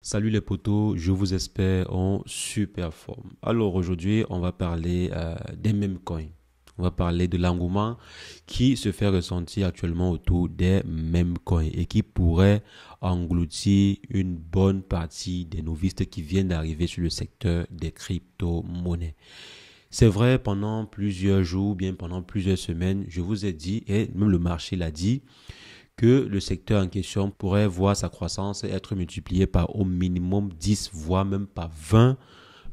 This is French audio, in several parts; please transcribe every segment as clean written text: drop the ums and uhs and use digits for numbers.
Salut les potos, je vous espère en super forme. Alors aujourd'hui, on va parler des meme coins. On va parler de l'engouement qui se fait ressentir actuellement autour des meme coins et qui pourrait engloutir une bonne partie des novices qui viennent d'arriver sur le secteur des crypto-monnaies. C'est vrai, pendant plusieurs jours, bien pendant plusieurs semaines, je vous ai dit, et même le marché l'a dit, que le secteur en question pourrait voir sa croissance être multipliée par au minimum 10, voire même par 20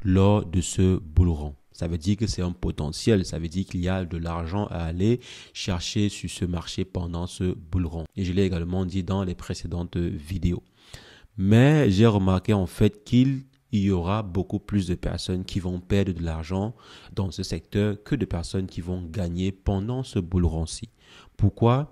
lors de ce bull run. Ça veut dire que c'est un potentiel, ça veut dire qu'il y a de l'argent à aller chercher sur ce marché pendant ce bull run. Et je l'ai également dit dans les précédentes vidéos. Mais j'ai remarqué en fait qu'il y aura beaucoup plus de personnes qui vont perdre de l'argent dans ce secteur que de personnes qui vont gagner pendant ce bull run-ci. Pourquoi?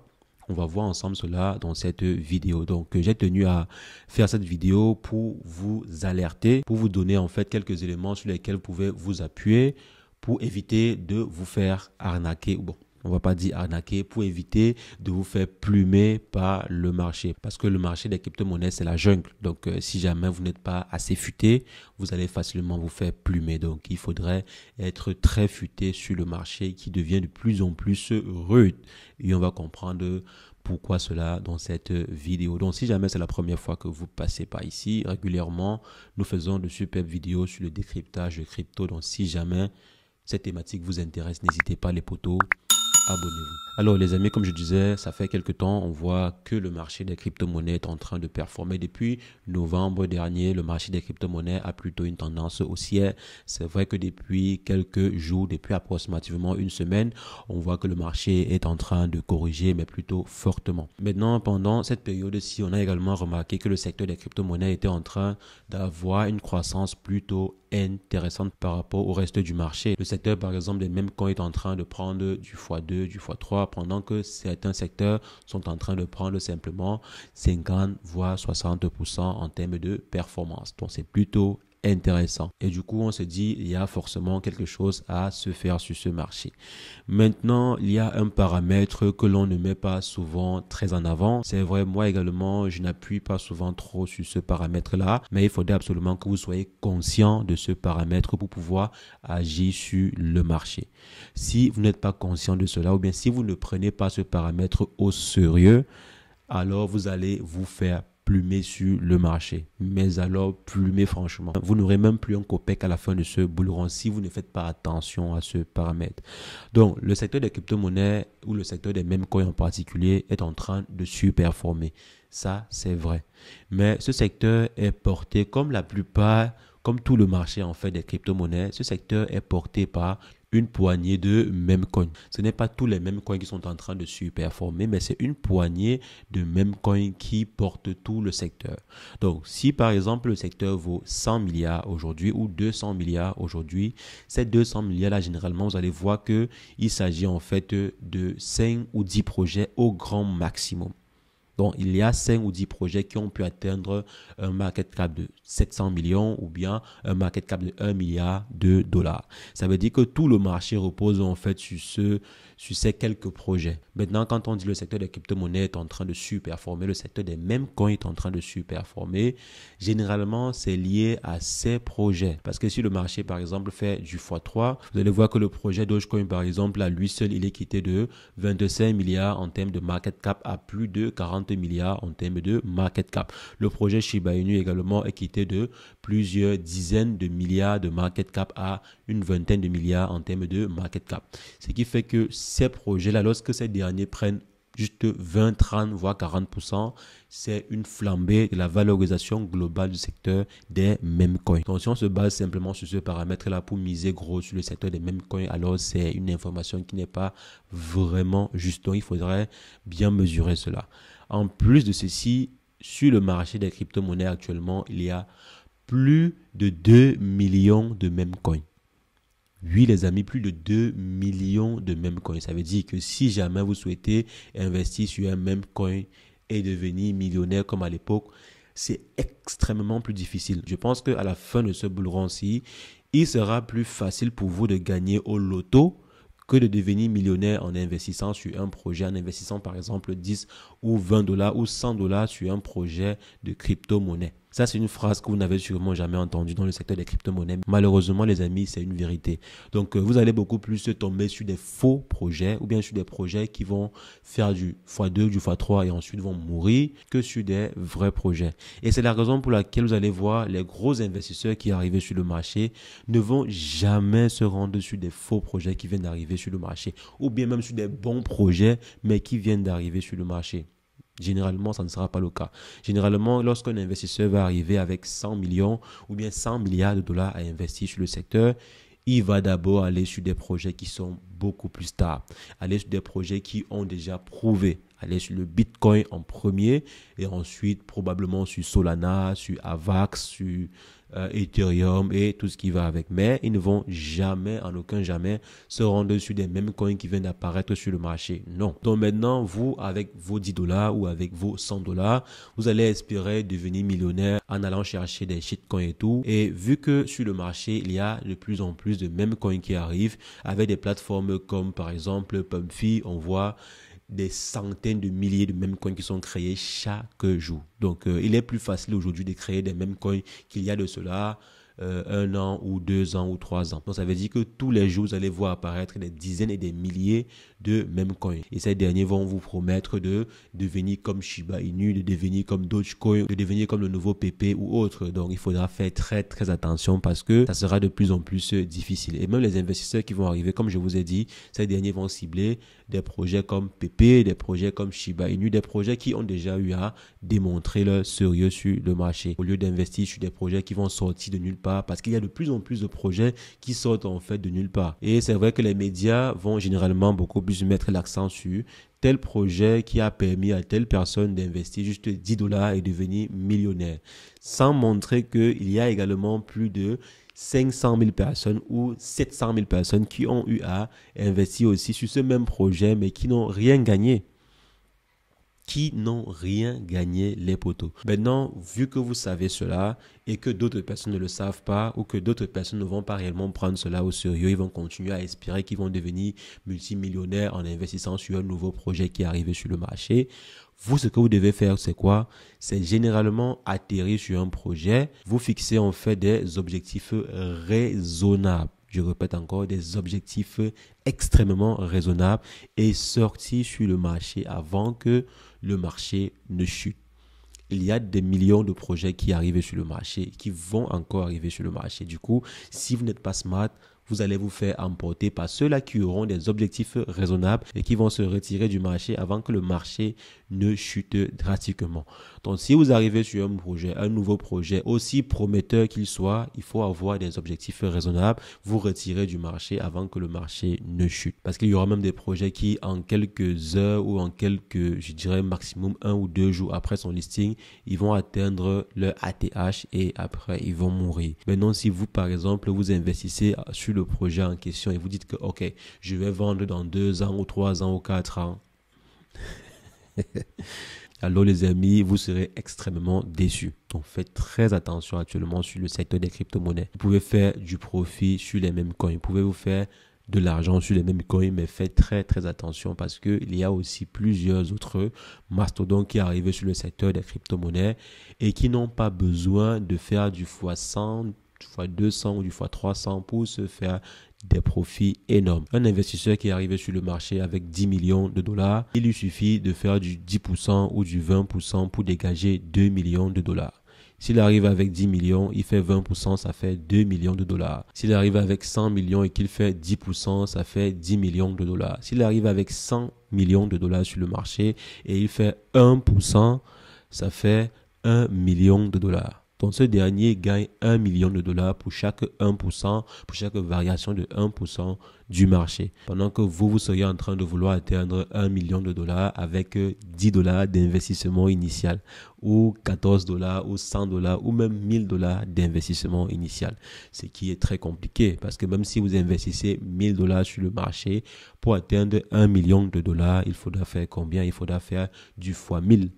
On va voir ensemble cela dans cette vidéo. Donc, j'ai tenu à faire cette vidéo pour vous alerter, pour vous donner en fait quelques éléments sur lesquels vous pouvez vous appuyer pour éviter de vous faire arnaquer. Bon, on va pas dire arnaquer, pour éviter de vous faire plumer par le marché. Parce que le marché des crypto-monnaies, c'est la jungle. Donc, si jamais vous n'êtes pas assez futé, vous allez facilement vous faire plumer. Donc, il faudrait être très futé sur le marché qui devient de plus en plus rude. Et on va comprendre pourquoi cela dans cette vidéo. Donc, si jamais c'est la première fois que vous passez par ici, régulièrement, nous faisons de superbes vidéos sur le décryptage de crypto. Donc, si jamais cette thématique vous intéresse, n'hésitez pas les potos, abonnez-vous. Alors les amis, comme je disais, ça fait quelques temps, on voit que le marché des crypto-monnaies est en train de performer. Depuis novembre dernier, le marché des crypto-monnaies a plutôt une tendance haussière. C'est vrai que depuis quelques jours, depuis approximativement une semaine, on voit que le marché est en train de corriger, mais plutôt fortement. Maintenant, pendant cette période-ci, on a également remarqué que le secteur des crypto-monnaies était en train d'avoir une croissance plutôt intéressante par rapport au reste du marché. Le secteur, par exemple, des mêmes coins est en train de prendre du x2, du x3, pendant que certains secteurs sont en train de prendre simplement 50 voire 60% en termes de performance. Donc, c'est plutôt intéressant. Et du coup, on se dit, il y a forcément quelque chose à se faire sur ce marché. Maintenant, il y a un paramètre que l'on ne met pas souvent très en avant. C'est vrai, moi également, je n'appuie pas souvent trop sur ce paramètre-là, mais il faudrait absolument que vous soyez conscient de ce paramètre pour pouvoir agir sur le marché. Si vous n'êtes pas conscient de cela, ou bien si vous ne prenez pas ce paramètre au sérieux, alors vous allez vous faire plumer sur le marché. Mais alors, plumer franchement. Vous n'aurez même plus un copec à la fin de ce bull run si vous ne faites pas attention à ce paramètre. Donc, le secteur des crypto-monnaies ou le secteur des meme coins en particulier est en train de surperformer. Ça, c'est vrai. Mais ce secteur est porté comme la plupart, comme tout le marché en fait des crypto-monnaies, ce secteur est porté par une poignée de meme coins. Ce n'est pas tous les meme coins qui sont en train de surperformer, mais c'est une poignée de meme coins qui portent tout le secteur. Donc, si par exemple le secteur vaut 100 milliards aujourd'hui ou 200 milliards aujourd'hui, ces 200 milliards-là, généralement, vous allez voir qu'il s'agit en fait de 5 ou 10 projets au grand maximum. Donc, il y a 5 ou 10 projets qui ont pu atteindre un market cap de 700 millions ou bien un market cap de 1 milliard de dollars. Ça veut dire que tout le marché repose en fait sur ces quelques projets. Maintenant, quand on dit le secteur des crypto-monnaies est en train de surperformer, le secteur des meme coins est en train de surperformer, généralement, c'est lié à ces projets. Parce que si le marché, par exemple, fait du x3, vous allez voir que le projet Dogecoin, par exemple, à lui seul, il est quitté de 25 milliards en termes de market cap à plus de 40 milliards en termes de market cap. Le projet Shiba Inu également est quitté de plusieurs dizaines de milliards de market cap à une vingtaine de milliards en termes de market cap. Ce qui fait que ces projets-là, lorsque ces derniers prennent juste 20, 30, voire 40%, c'est une flambée de la valorisation globale du secteur des meme coins. Donc, si on se base simplement sur ce paramètre-là pour miser gros sur le secteur des meme coins, alors c'est une information qui n'est pas vraiment juste. Donc, il faudrait bien mesurer cela. En plus de ceci, sur le marché des crypto-monnaies actuellement, il y a plus de 2 millions de meme coins. Oui, les amis, plus de 2 millions de meme coins. Ça veut dire que si jamais vous souhaitez investir sur un meme coin et devenir millionnaire comme à l'époque, c'est extrêmement plus difficile. Je pense qu'à la fin de ce bull run-ci, il sera plus facile pour vous de gagner au loto que de devenir millionnaire en investissant sur un projet, en investissant par exemple 10 ou 20 dollars ou 100 dollars sur un projet de crypto-monnaie. Ça, c'est une phrase que vous n'avez sûrement jamais entendue dans le secteur des crypto-monnaies. Malheureusement, les amis, c'est une vérité. Donc, vous allez beaucoup plus tomber sur des faux projets ou bien sur des projets qui vont faire du x2, du x3 et ensuite vont mourir que sur des vrais projets. Et c'est la raison pour laquelle vous allez voir les gros investisseurs qui arrivent sur le marché ne vont jamais se rendre sur des faux projets qui viennent d'arriver sur le marché ou bien même sur des bons projets mais qui viennent d'arriver sur le marché. Généralement, ça ne sera pas le cas. Généralement, lorsqu'un investisseur va arriver avec 100 millions ou bien 100 milliards de dollars à investir sur le secteur, il va d'abord aller sur des projets qui sont beaucoup plus stables, aller sur des projets qui ont déjà prouvé, aller sur le Bitcoin en premier et ensuite probablement sur Solana, sur Avax, sur Ethereum et tout ce qui va avec. Mais ils ne vont jamais, en aucun jamais, se rendre sur des mêmes coins qui viennent d'apparaître sur le marché. Non. Donc maintenant, vous, avec vos 10 dollars ou avec vos 100 dollars, vous allez espérer devenir millionnaire en allant chercher des shitcoins et tout. Et vu que sur le marché, il y a de plus en plus de mêmes coins qui arrivent avec des plateformes comme par exemple Pumphy, on voit des centaines de milliers de mêmes coins qui sont créés chaque jour. Donc, il est plus facile aujourd'hui de créer des mêmes coins qu'il y a de cela 1 an ou 2 ans ou 3 ans. Donc, ça veut dire que tous les jours, vous allez voir apparaître des dizaines et des milliers de mêmes coins. Et ces derniers vont vous promettre de devenir comme Shiba Inu, de devenir comme Dogecoin, de devenir comme le nouveau PP ou autre. Donc, il faudra faire très, très attention parce que ça sera de plus en plus difficile. Et même les investisseurs qui vont arriver, comme je vous ai dit, ces derniers vont cibler des projets comme PP, des projets comme Shiba Inu, des projets qui ont déjà eu à démontrer leur sérieux sur le marché. Au lieu d'investir sur des projets qui vont sortir de nulle part, parce qu'il y a de plus en plus de projets qui sortent en fait de nulle part. Et c'est vrai que les médias vont généralement beaucoup plus mettre l'accent sur tel projet qui a permis à telle personne d'investir juste 10 dollars et devenir millionnaire, sans montrer qu'il y a également plus de 500 000 personnes ou 700 000 personnes qui ont eu à investir aussi sur ce même projet mais qui n'ont rien gagné. Les poteaux. Maintenant, vu que vous savez cela et que d'autres personnes ne le savent pas ou que d'autres personnes ne vont pas réellement prendre cela au sérieux, ils vont continuer à espérer qu'ils vont devenir multimillionnaires en investissant sur un nouveau projet qui arrive sur le marché. Vous, ce que vous devez faire, c'est quoi? C'est généralement atterrir sur un projet. Vous fixez en fait des objectifs raisonnables. Je répète encore, des objectifs extrêmement raisonnables et sortir sur le marché avant que le marché ne chute. Il y a des millions de projets qui arrivent sur le marché, qui vont encore arriver sur le marché. Du coup, si vous n'êtes pas smart, vous allez vous faire emporter par ceux-là qui auront des objectifs raisonnables et qui vont se retirer du marché avant que le marché ne chute drastiquement. Donc, si vous arrivez sur un projet, un nouveau projet, aussi prometteur qu'il soit, il faut avoir des objectifs raisonnables, vous retirer du marché avant que le marché ne chute. Parce qu'il y aura même des projets qui, en quelques heures ou en quelques, je dirais maximum 1 ou 2 jours après son listing, ils vont atteindre leur ATH et après, ils vont mourir. Maintenant, si vous, par exemple, vous investissez sur le projet en question et vous dites que, ok, je vais vendre dans 2 ans ou 3 ans ou 4 ans, alors les amis, vous serez extrêmement déçus. Donc faites très attention actuellement sur le secteur des crypto-monnaies. Vous pouvez faire du profit sur les mêmes coins. Vous pouvez vous faire de l'argent sur les mêmes coins, mais faites très très attention parce qu'il y a aussi plusieurs autres mastodontes qui arrivent sur le secteur des crypto-monnaies et qui n'ont pas besoin de faire du x100, du x200 ou du x300 pour se faire des profits énormes. Un investisseur qui est arrivé sur le marché avec 10 millions de dollars, il lui suffit de faire du 10% ou du 20% pour dégager 2 millions de dollars. S'il arrive avec 10 millions, il fait 20%, ça fait 2 millions de dollars. S'il arrive avec 100 millions et qu'il fait 10%, ça fait 10 millions de dollars. S'il arrive avec 100 millions de dollars sur le marché et il fait 1%, ça fait 1 million de dollars. Donc, ce dernier gagne 1 million de dollars pour chaque 1%, pour chaque variation de 1% du marché. Pendant que vous seriez en train de vouloir atteindre 1 million de dollars avec 10 dollars d'investissement initial ou 14 dollars ou 100 dollars ou même 1000 dollars d'investissement initial. Ce qui est très compliqué parce que même si vous investissez 1000 dollars sur le marché, pour atteindre 1 million de dollars, il faudra faire combien? Il faudra faire du fois 1000.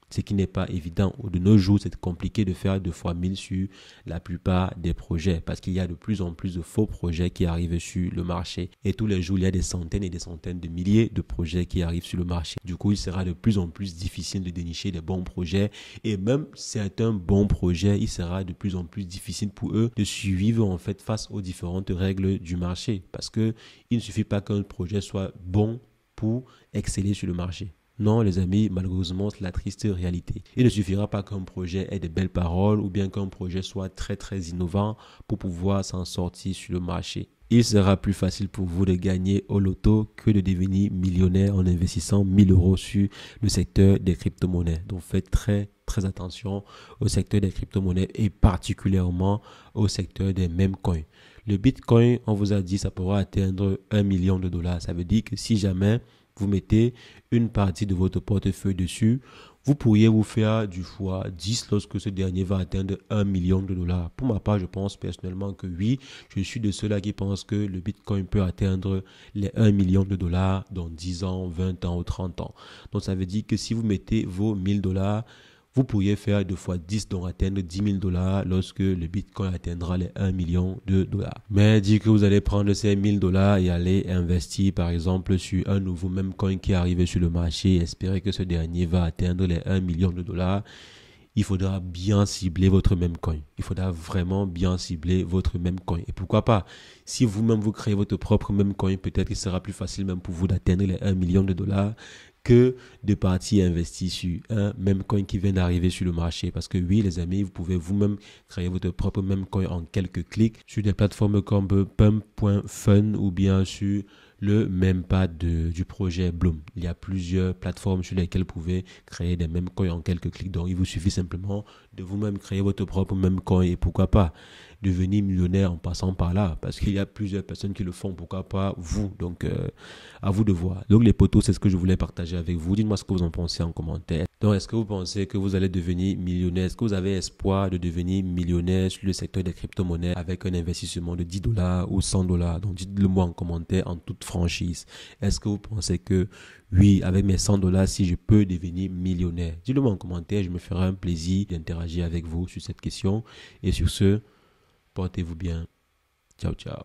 ce qui n'est pas évident. De nos jours, c'est compliqué de faire 2 fois 1000 sur la plupart des projets parce qu'il y a de plus en plus de faux projets qui arrivent sur le marché. Et tous les jours, il y a des centaines et des centaines de milliers de projets qui arrivent sur le marché. Du coup, il sera de plus en plus difficile de dénicher des bons projets. Et même certains bons projets, il sera de plus en plus difficile pour eux de suivre en fait face aux différentes règles du marché. Parce que il ne suffit pas qu'un projet soit bon pour exceller sur le marché. Non, les amis, malheureusement, c'est la triste réalité. Il ne suffira pas qu'un projet ait de belles paroles ou bien qu'un projet soit très très innovant pour pouvoir s'en sortir sur le marché. Il sera plus facile pour vous de gagner au loto que de devenir millionnaire en investissant 1000 euros sur le secteur des crypto-monnaies. Donc faites très très attention au secteur des crypto-monnaies et particulièrement au secteur des meme coins. Le Bitcoin, on vous a dit, ça pourra atteindre 1 million de dollars. Ça veut dire que si jamais vous mettez une partie de votre portefeuille dessus, vous pourriez vous faire du fois 10 lorsque ce dernier va atteindre 1 million de dollars. Pour ma part, je pense personnellement que oui, je suis de ceux-là qui pensent que le Bitcoin peut atteindre les 1 million de dollars dans 10 ans, 20 ans ou 30 ans. Donc ça veut dire que si vous mettez vos 1000 dollars, vous pourriez faire 2 fois 10, donc atteindre 10 000 dollars lorsque le Bitcoin atteindra les 1 million de dollars. Mais dites que vous allez prendre ces 1000 dollars et aller investir par exemple sur un nouveau meme coin qui arrive sur le marché et espérer que ce dernier va atteindre les 1 million de dollars. Il faudra bien cibler votre meme coin. Il faudra vraiment bien cibler votre meme coin. Et pourquoi pas, si vous-même vous créez votre propre meme coin, peut-être qu'il sera plus facile même pour vous d'atteindre les 1 million de dollars que de partir investir sur un meme coin qui vient d'arriver sur le marché. Parce que oui, les amis, vous pouvez vous-même créer votre propre meme coin en quelques clics sur des plateformes comme Pump.fun ou bien sur le memepad du projet Bloom. Il y a plusieurs plateformes sur lesquelles vous pouvez créer des meme coins en quelques clics. Donc, il vous suffit simplement de vous-même créer votre propre meme coin et pourquoi pas devenir millionnaire en passant par là parce qu'il y a plusieurs personnes qui le font, pourquoi pas vous. Donc à vous de voir. Donc les potos, c'est ce que je voulais partager avec vous. Dites-moi ce que vous en pensez en commentaire. Donc est-ce que vous pensez que vous allez devenir millionnaire? Est-ce que vous avez espoir de devenir millionnaire sur le secteur des crypto-monnaies avec un investissement de 10 dollars ou 100 dollars? Donc dites-le moi en commentaire en toute franchise. Est-ce que vous pensez que oui, avec mes 100 dollars, si je peux devenir millionnaire? Dites-le moi en commentaire, je me ferai un plaisir d'interagir avec vous sur cette question. Et sur ce, portez-vous bien. Ciao, ciao.